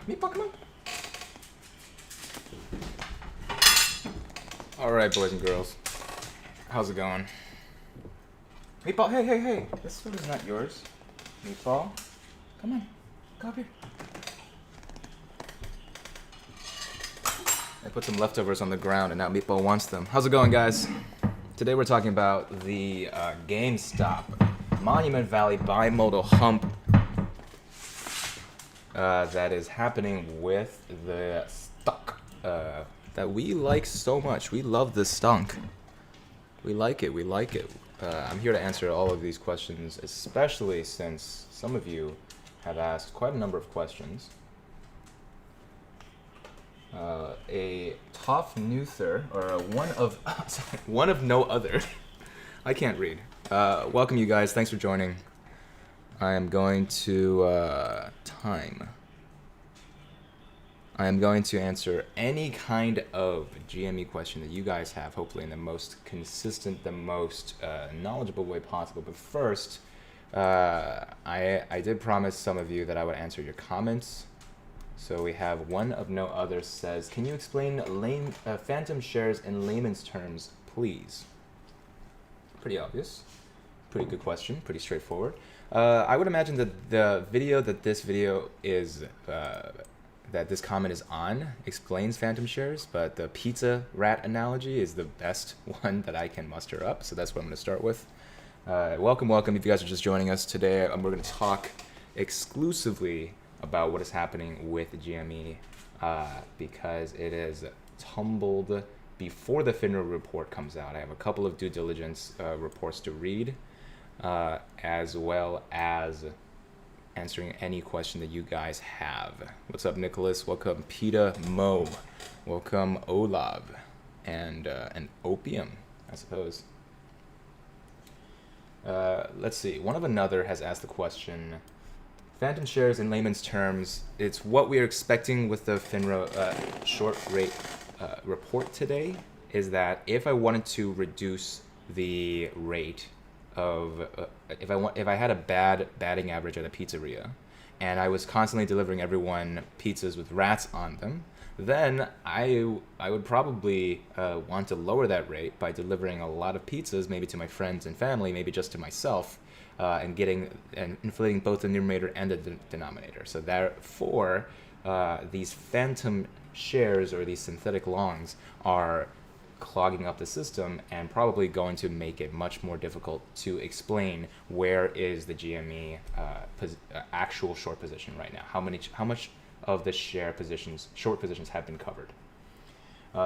Meatball, come on. All right, boys and girls. How's it going? Meatball, hey. This food is not yours. Meatball, come on. Go up here. I put some leftovers on the ground and now Meatball wants them. How's it going, guys? Today we're talking about the GameStop Monument Valley bimodal hump that is happening with the stock that we like so much. We love the stunk. We like it. I'm here to answer all of these questions, especially since some of you have asked quite a number of questions. A Toff Nuther, or one of no other. I can't read. Welcome, you guys. Thanks for joining. I am going to I am going to answer any kind of GME question that you guys have, hopefully in the most consistent, the most knowledgeable way possible. But first, I did promise some of you that I would answer your comments. So we have one of no other says, can you explain phantom shares in layman's terms, please? Pretty obvious. Pretty good question. Pretty straightforward. I would imagine that the video that this video is, that this comment is on explains phantom shares, but the pizza rat analogy is the best one that I can muster up. So that's what I'm going to start with. Welcome. If you guys are just joining us today, we're going to talk exclusively about what is happening with GME because it is tumbled before the Finra report comes out. I have a couple of due diligence reports to read, as well as answering any question that you guys have. What's up, Nicholas? Welcome, Peta Mo. Welcome, Olav, and Opium, I suppose. Let's see. One of another has asked the question. Phantom shares in layman's terms, it's what we are expecting with the Finra short rate report today, is that if I wanted to reduce the rate of, if I had a bad batting average at a pizzeria, and I was constantly delivering everyone pizzas with rats on them, then I would probably want to lower that rate by delivering a lot of pizzas, maybe to my friends and family, maybe just to myself, and inflating both the numerator and the denominator. So therefore, these phantom shares or these synthetic longs are clogging up the system and probably going to make it much more difficult to explain where is the GME actual short position right now. How much of the short positions have been covered.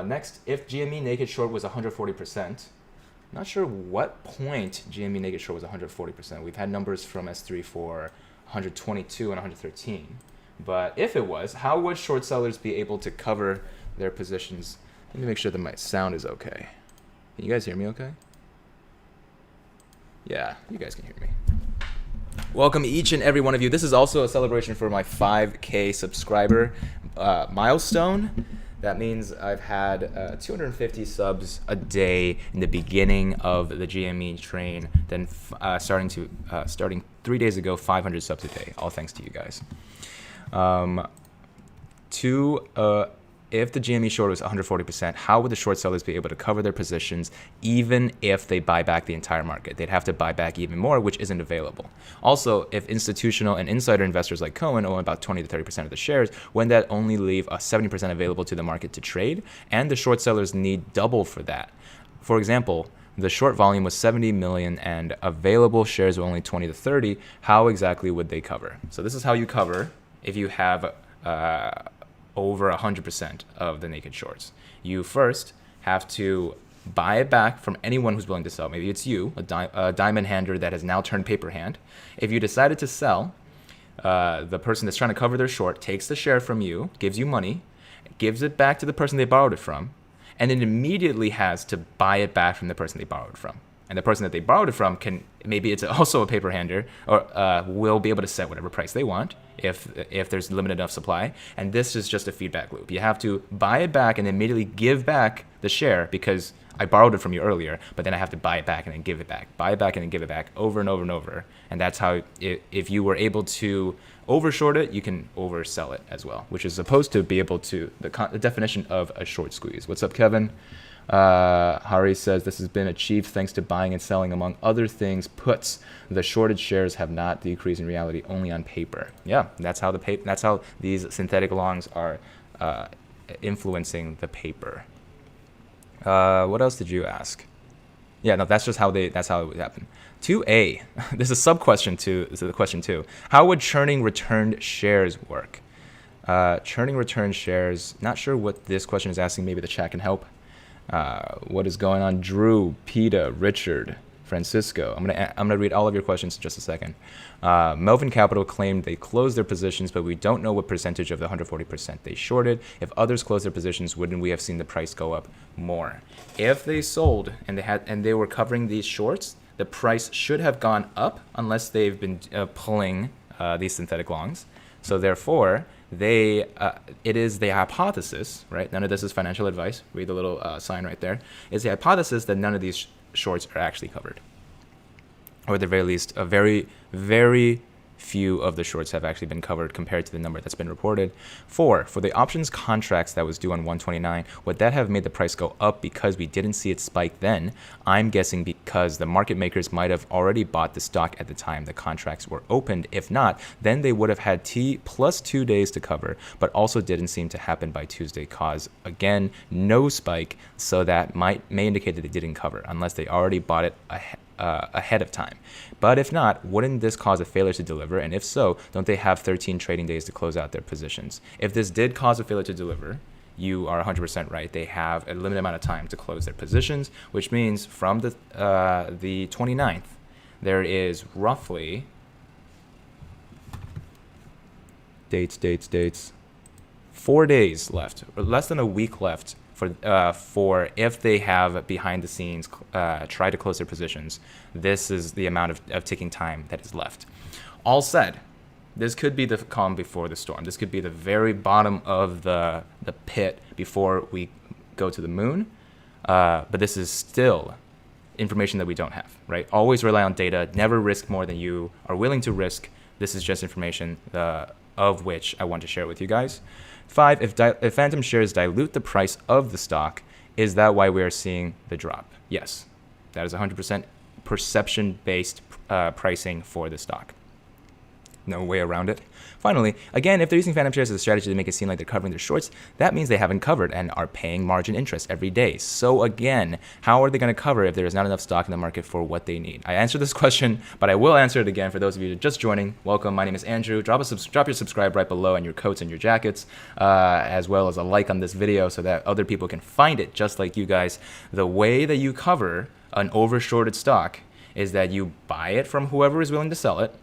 Next, if GME naked short was 140%. Not sure what point GME naked short was 140%. We've had numbers from S3 for 122 and 113. But if it was, how would short sellers be able to cover their positions? Let me make sure that my sound is okay. Can you guys hear me okay? Yeah, you guys can hear me. Welcome each and every one of you. This is also a celebration for my 5K subscriber milestone. That means I've had 250 subs a day in the beginning of the GME train. Then starting 3 days ago, 500 subs a day. All thanks to you guys. If the GME short was 140%, how would the short sellers be able to cover their positions even if they buy back the entire market? They'd have to buy back even more, which isn't available. Also, if institutional and insider investors like Cohen own about 20 to 30% of the shares, wouldn't that only leave 70% available to the market to trade? And the short sellers need double for that. For example, the short volume was 70 million and available shares were only 20 to 30. How exactly would they cover? So this is how you cover if you have over 100% of the naked shorts. You first have to buy it back from anyone who's willing to sell. Maybe it's you, a diamond hander that has now turned paper hand. If you decided to sell, the person that's trying to cover their short takes the share from you, gives you money, gives it back to the person they borrowed it from, and then immediately has to buy it back from the person they borrowed from. And the person that they borrowed it from can, maybe it's also a paper hander, or will be able to set whatever price they want if there's limited enough supply. And this is just a feedback loop. You have to buy it back and immediately give back the share because I borrowed it from you earlier, but then I have to buy it back and then give it back, buy it back and then give it back over and over and over. And that's how, if you were able to overshort it, you can oversell it as well, which is supposed to be able to, the definition of a short squeeze. What's up, Kevin? Hari says this has been achieved thanks to buying and selling, among other things, puts. The shorted shares have not decreased in reality, only on paper. Yeah, that's how that's how these synthetic longs are influencing the paper. What else did you ask? Yeah, no, that's just how that's how it would happen. 2A, this is a sub-question to the question 2. How would churning returned shares work? Churning returned shares, not sure what this question is asking. Maybe the chat can help. What is going on? Drew, Peta, Richard, Francisco. I'm gonna read all of your questions in just a second. Melvin Capital claimed they closed their positions, but we don't know what percentage of the 140% they shorted. If others closed their positions, wouldn't we have seen the price go up more? If they sold and they were covering these shorts, the price should have gone up unless they've been pulling these synthetic longs. So therefore, it is the hypothesis, right? None of this is financial advice. Read the little sign right there. It's the hypothesis that none of these shorts are actually covered, or at the very least, a very, very few of the shorts have actually been covered compared to the number that's been reported. 4, for the options contracts that was due on 129, would that have made the price go up because we didn't see it spike then? I'm guessing because the market makers might have already bought the stock at the time the contracts were opened. If not, then they would have had T plus 2 days to cover, but also didn't seem to happen by Tuesday, cause, again, no spike, so that may indicate that they didn't cover unless they already bought it ahead of time. But if not, wouldn't this cause a failure to deliver? And if so, don't they have 13 trading days to close out their positions? If this did cause a failure to deliver, you are 100% right. They have a limited amount of time to close their positions, which means from the 29th, there is roughly dates 4 days left, or less than a week left for if they have behind the scenes try to close their positions. This is the amount of ticking time that is left. All said, this could be the calm before the storm. This could be the very bottom of the pit before we go to the moon. But this is still information that we don't have, right? Always rely on data. Never risk more than you are willing to risk. This is just information of which I want to share with you guys. 5, if phantom shares dilute the price of the stock, is that why we are seeing the drop? Yes, that is 100% perception-based pricing for the stock. No way around it. Finally, again, if they're using phantom shares as a strategy to make it seem like they're covering their shorts, that means they haven't covered and are paying margin interest every day. So again, how are they going to cover if there is not enough stock in the market for what they need? I answered this question, but I will answer it again for those of you just joining. Welcome, my name is Andrew. Drop your subscribe right below and your coats and your jackets, as well as a like on this video so that other people can find it just like you guys. The way that you cover an overshorted stock is that you buy it from whoever is willing to sell it,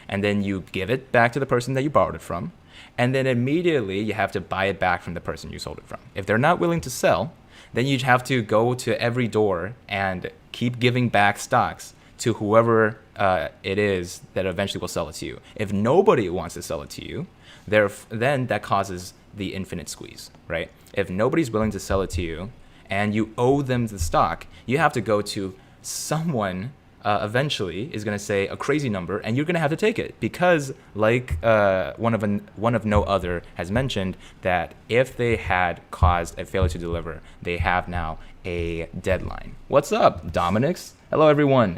and then you give it back to the person that you borrowed it from, and then immediately you have to buy it back from the person you sold it from. If they're not willing to sell, then you have to go to every door and keep giving back stocks to whoever it is that eventually will sell it to you. If nobody wants to sell it to you, then that causes the infinite squeeze, right? If nobody's willing to sell it to you and you owe them the stock, you have to go to someone eventually is going to say a crazy number, and you're going to have to take it because, like one of no other has mentioned, that if they had caused a failure to deliver, they have now a deadline. What's up, Dominix? Hello, everyone.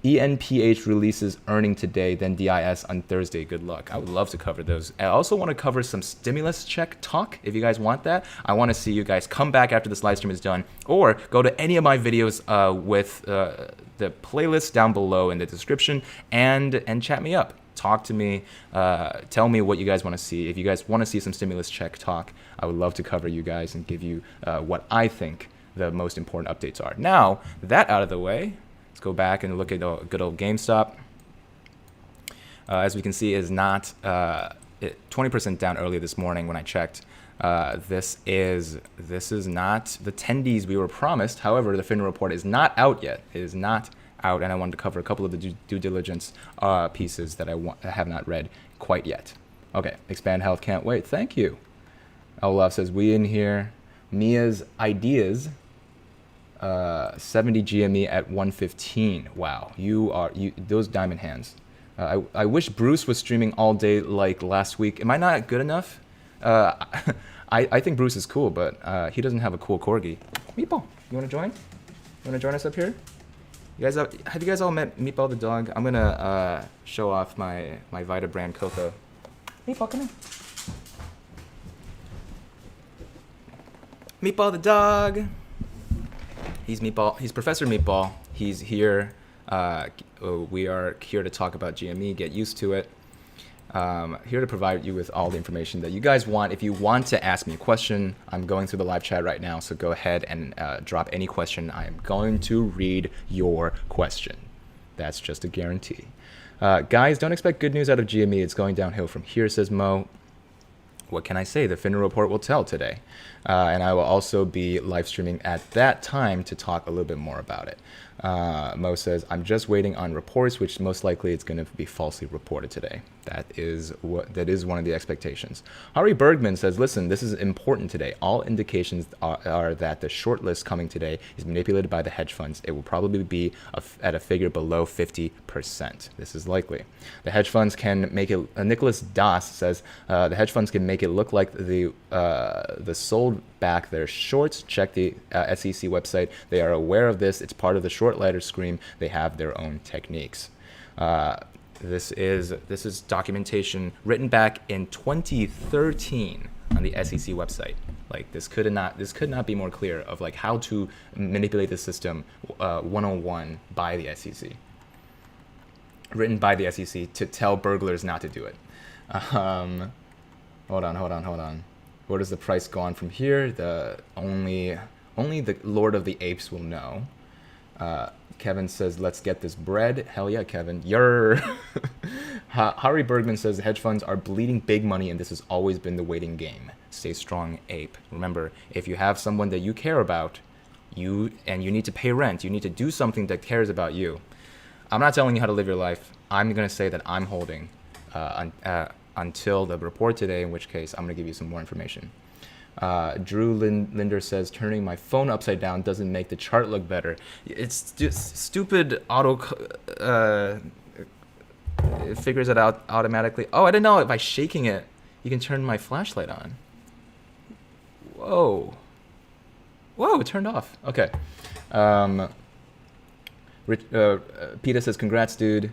ENPH releases earning today, then DIS on Thursday. Good luck. I would love to cover those. I also want to cover some stimulus check talk if you guys want that. I want to see you guys come back after this live stream is done, or go to any of my videos with the playlist down below in the description and chat me up. Talk to me. Tell me what you guys want to see. If you guys want to see some stimulus check talk, I would love to cover you guys and give you what I think the most important updates are. Now, that out of the way, let's go back and look at the good old GameStop. As we can see, is not 20% down earlier this morning when I checked. This is not the tendies we were promised. However, the Finra report is not out yet. It is not out, and I wanted to cover a couple of the due diligence pieces that I have not read quite yet. Okay, Expand Health, can't wait. Thank you. Olaf says, we in here. Mia's Ideas, 70 GME at 115. Wow, those diamond hands. I wish Bruce was streaming all day like last week. Am I not good enough? I think Bruce is cool, but he doesn't have a cool corgi. Meatball, you want to join? You want to join us up here? Have you guys all met Meatball the dog? I'm gonna show off my Vita brand Coco. Meatball, come in. Meatball the dog. He's Meatball. He's Professor Meatball. He's here. We are here to talk about GME. Get used to it. Here to provide you with all the information that you guys want. If you want to ask me a question, I'm going through the live chat right now, so go ahead and drop any question. I am going to read your question. That's just a guarantee. Guys, don't expect good news out of GME. It's going downhill from here, says Mo. What can I say? The Finra report will tell today. And I will also be live streaming at that time to talk a little bit more about it. Mo says, I'm just waiting on reports, which most likely it's going to be falsely reported today. That is one of the expectations. Hari Bergman says, listen, this is important today. All indications are that the short list coming today is manipulated by the hedge funds. It will probably be at a figure below 50%. This is likely. The hedge funds can make it, Nicholas Das says, the hedge funds can make it look like the sold back their shorts. Check the SEC website. They are aware of this. It's part of the short ladder scheme. They have their own techniques. This is documentation written back in 2013 on the SEC website. Like this could not be more clear of like how to manipulate the system 101 by the SEC. Written by the SEC to tell burglars not to do it. Hold on. Where does the price go on from here? Only the Lord of the Apes will know. Kevin says, let's get this bread. Hell yeah, Kevin. Yer. Hari Bergman says, the hedge funds are bleeding big money, and this has always been the waiting game. Stay strong, ape. Remember, if you have someone that you care about, you need to pay rent, you need to do something that cares about you. I'm not telling you how to live your life. I'm going to say that I'm holding until the report today, in which case I'm going to give you some more information. Drew Linder says, turning my phone upside down doesn't make the chart look better. It's just stupid it figures it out automatically. Oh, I didn't know by shaking it, you can turn my flashlight on. Whoa, it turned off. Okay. Peter says, congrats, dude.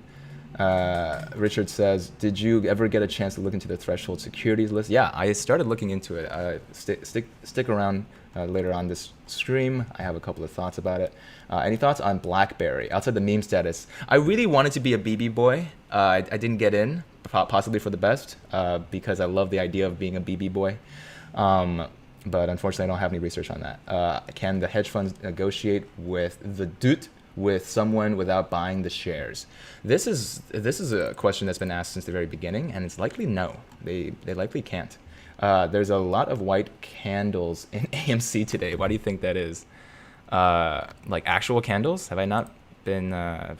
Richard says, did you ever get a chance to look into the threshold securities list? Yeah, I started looking into it. Stick around later on this stream. I have a couple of thoughts about it. Any thoughts on BlackBerry outside the meme status? I really wanted to be a BB boy. I didn't get in, possibly for the best, because I love the idea of being a BB boy. But unfortunately, I don't have any research on that. Can the hedge funds negotiate with the DUT with someone without buying the shares? This is a question that's been asked since the very beginning, and it's likely no. They likely can't. There's a lot of white candles in AMC today. Why do you think that is? Like actual candles? Have I not been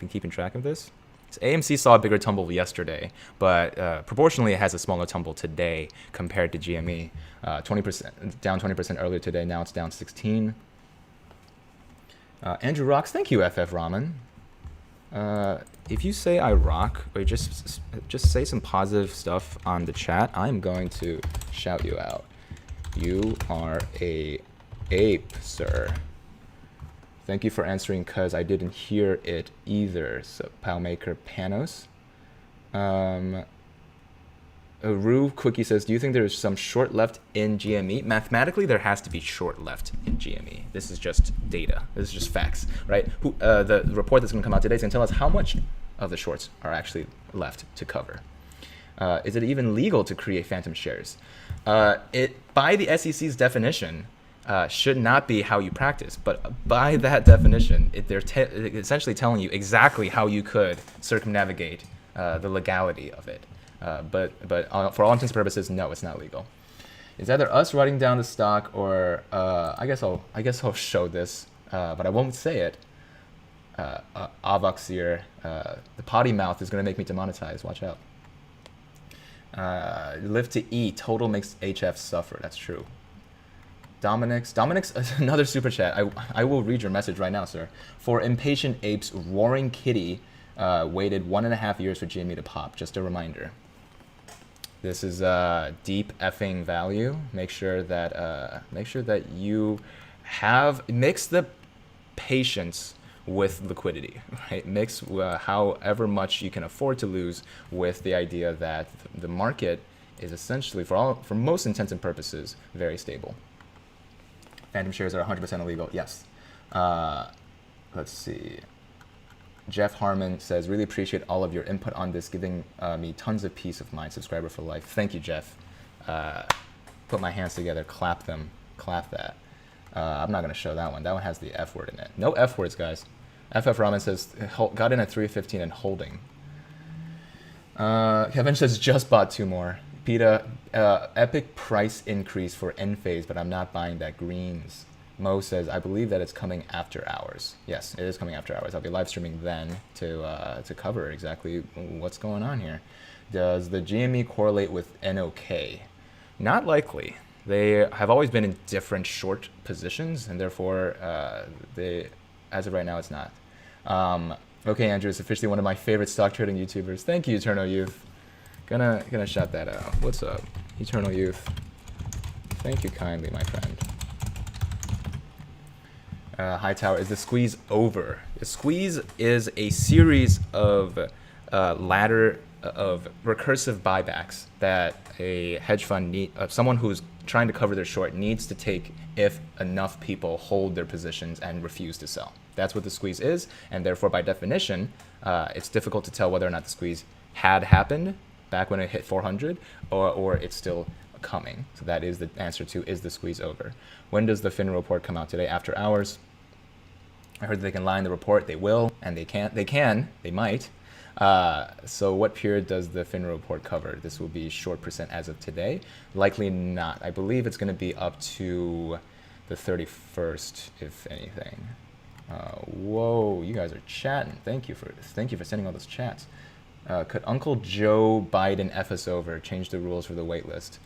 keeping track of this? So AMC saw a bigger tumble yesterday, but proportionally it has a smaller tumble today compared to GME. 20% down 20% earlier today. Now it's down 16. Andrew rocks. Thank you, FF Ramen. If you say I rock, or just say some positive stuff on the chat, I'm going to shout you out. You are a ape, sir. Thank you for answering, cause I didn't hear it either. So Palmaker Panos. Rue Cookie says, do you think there's some short left in GME? Mathematically, there has to be short left in GME. This is just data. This is just facts, right? The report that's going to come out today is going to tell us how much of the shorts are actually left to cover. Is it even legal to create phantom shares? It, by the SEC's definition, should not be how you practice. But by that definition, they're essentially telling you exactly how you could circumnavigate the legality of it. But for all intents and purposes, no, it's not legal. It's either us writing down the stock or I guess I'll show this, but I won't say it. Avoxir. The potty mouth is going to make me demonetize. Watch out. Live to eat. Total makes HF suffer. That's true. Dominic's another super chat. I will read your message right now, sir. For Impatient Apes, Roaring Kitty waited 1.5 years for GME to pop. Just a reminder. This is deep effing value. Make sure that you mix the patience with liquidity, right? Mix however much you can afford to lose with the idea that the market is essentially, for most intents and purposes, very stable. Phantom shares are 100% illegal. Yes. Let's see. Jeff Harmon says, really appreciate all of your input on this, giving me tons of peace of mind. Subscriber for life. Thank you, Jeff. Put my hands together. Clap them. Clap that. I'm not going to show that one. That one has the F word in it. No F words, guys. FF Ramen says, got in at 315 and holding. Kevin says, just bought 2 more. PETA, epic price increase for Enphase, but I'm not buying that greens. Mo says, I believe that it's coming after hours. Yes, it is coming after hours. I'll be live streaming then to cover exactly what's going on here. Does the GME correlate with NOK? Not likely. They have always been in different short positions, and therefore, as of right now, it's not. Okay, Andrew is officially one of my favorite stock trading YouTubers. Thank you, Eternal Youth. Gonna shout that out. What's up, Eternal Youth? Thank you kindly, my friend. Hightower, is the squeeze over? The squeeze is a series of recursive buybacks that a hedge fund someone who's trying to cover their short needs to take if enough people hold their positions and refuse to sell. That's what the squeeze is, and therefore, by definition, it's difficult to tell whether or not the squeeze had happened back when it hit 400, or it's still coming. So that is the answer to, is the squeeze over? When does the Finra report come out today? After hours. I heard that they can lie in the report. They will, and they might. So what period does the Finra report cover? This will be short percent as of today. Likely not. I believe it's going to be up to the 31st, if anything. Whoa, you guys are chatting. Thank you for sending all those chats. Could Uncle Joe Biden F us over, change the rules for the waitlist?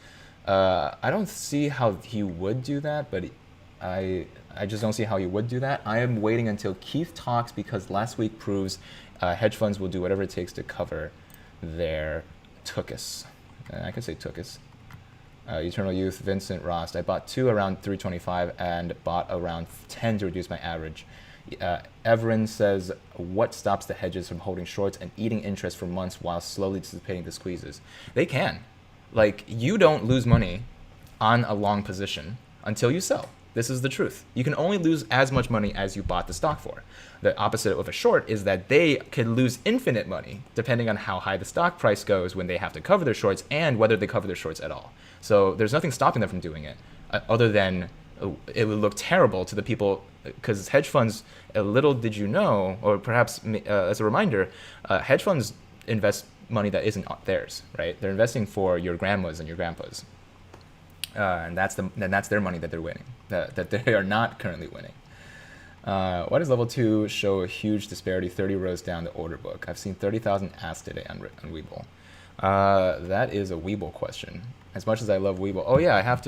I don't see how he would do that, but I just don't see how he would do that. I am waiting until Keith talks, because last week proves hedge funds will do whatever it takes to cover their tuchus. I could say tuchus. Eternal Youth, Vincent Rost. I bought 2 around 325 and bought around 10 to reduce my average. Everin says, what stops the hedges from holding shorts and eating interest for months while slowly dissipating the squeezes? They can. Like, you don't lose money on a long position until you sell. This is the truth. You can only lose as much money as you bought the stock for. The opposite of a short is that they can lose infinite money depending on how high the stock price goes when they have to cover their shorts and whether they cover their shorts at all. So there's nothing stopping them from doing it other than it would look terrible to the people, because hedge funds, little did you know, or perhaps as a reminder, hedge funds invest money that isn't theirs, right? They're investing for your grandmas and your grandpas. And that's their money that they're winning, that they are not currently winning. Why does level 2 show a huge disparity 30 rows down the order book? I've seen 30,000 asked today on WeBull. That is a WeBull question. As much as I love WeBull, oh yeah, I have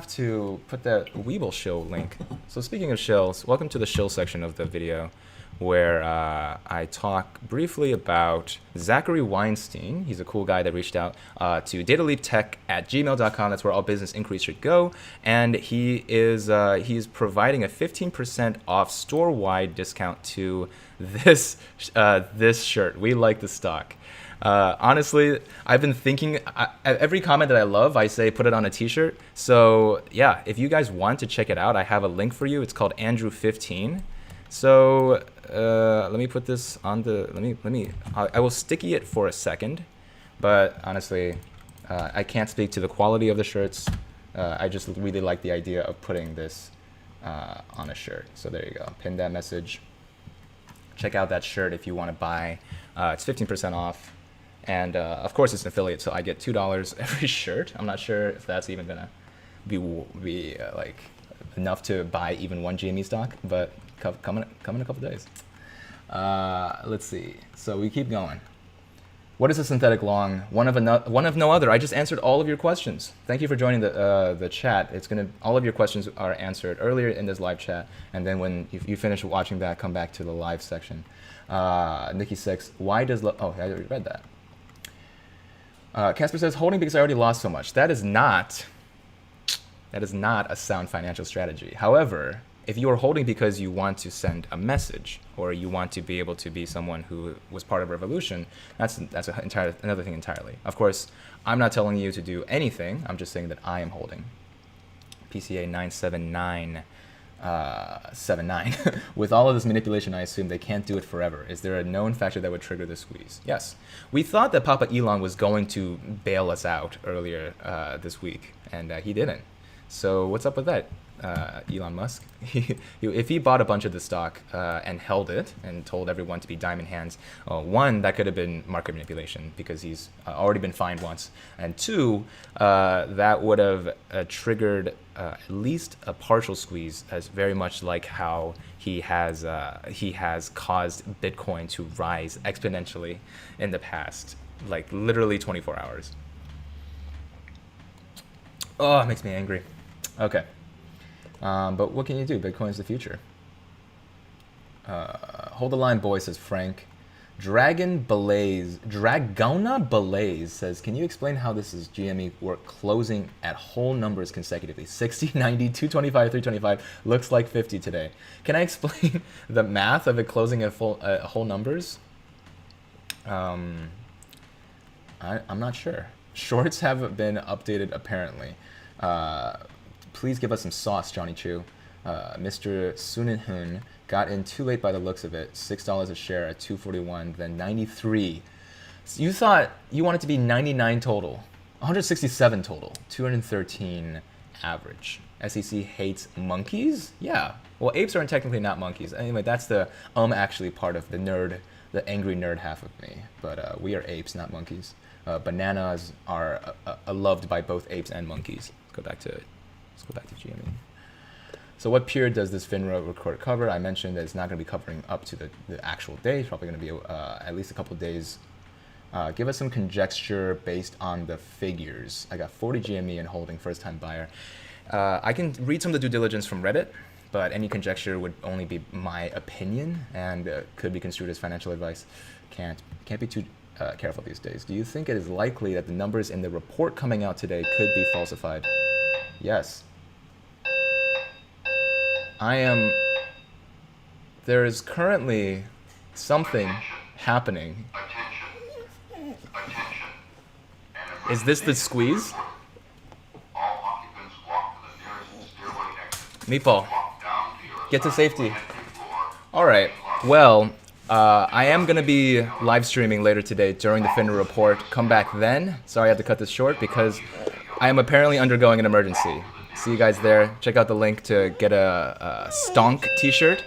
to put that WeBull shill link. So speaking of shills, welcome to the shill section of the video, where I talk briefly about Zachary Weinstein. He's a cool guy that reached out to dataleaptech@gmail.com. That's where all business inquiries should go. And he's providing a 15% off store-wide discount to this shirt. We like the stock. Honestly, I've been thinking, every comment that I love, I say put it on a t-shirt. So yeah, if you guys want to check it out, I have a link for you. It's called Andrew15. So let me put this on I will sticky it for a second, but honestly, I can't speak to the quality of the shirts. I just really like the idea of putting this on a shirt. So there you go, pin that message. Check out that shirt if you want to buy. It's 15% off. And of course, it's an affiliate, so I get $2 every shirt. I'm not sure if that's even gonna be like enough to buy even one GME stock, but Coming in a couple days. Let's see. So we keep going. What is a synthetic long? One of no other. I just answered all of your questions. Thank you for joining the chat. All of your questions are answered earlier in this live chat, and then when you finish watching that, come back to the live section. Nikki 6, why does oh, I already read that. Casper says holding because I already lost so much. That is not a sound financial strategy. However, if you are holding because you want to send a message or you want to be able to be someone who was part of a revolution, that's another thing entirely. Of course, I'm not telling you to do anything. I'm just saying that I am holding. PCA 97979. With all of this manipulation, I assume they can't do it forever. Is there a known factor that would trigger the squeeze? Yes. We thought that Papa Elon was going to bail us out earlier this week, and he didn't. So what's up with that? Elon Musk. If he bought a bunch of the stock and held it and told everyone to be diamond hands, one, that could have been market manipulation because he's already been fined once, and two, that would have triggered at least a partial squeeze, as very much like how he has caused Bitcoin to rise exponentially in the past, like literally 24 hours. Oh, it makes me angry. Okay. But what can you do? Bitcoin is the future. Hold the line, boy, says Frank. Dragona Belaze says, can you explain how this is GME work closing at whole numbers consecutively? 60, 90, 225, 325, looks like 50 today. Can I explain the math of it closing at whole numbers? I'm not sure. Shorts have been updated apparently. Please give us some sauce, Johnny Chu. Mr. Sunenhun got in too late by the looks of it. $6 a share at 241, then 93. So you thought you wanted to be 99 total, 167 total, 213 average. SEC hates monkeys? Yeah. Well, apes are technically not monkeys. Anyway, that's the actually part of the nerd, the angry nerd half of me. But we are apes, not monkeys. Bananas are loved by both apes and monkeys. Let's go back to GME. So what period does this Finra report cover? I mentioned that it's not going to be covering up to the actual day. It's probably going to be at least a couple days. Give us some conjecture based on the figures. I got 40 GME and holding, first-time buyer. I can read some of the due diligence from Reddit, but any conjecture would only be my opinion and could be construed as financial advice. Can't be too careful these days. Do you think it is likely that the numbers in the report coming out today could be falsified? Yes. There is currently something happening. Is this the squeeze? Meatball, get to safety. All right, well, I am going to be live streaming later today during the Finra report. Come back then. Sorry I had to cut this short because I am apparently undergoing an emergency. See you guys there. Check out the link to get a Stonk t-shirt.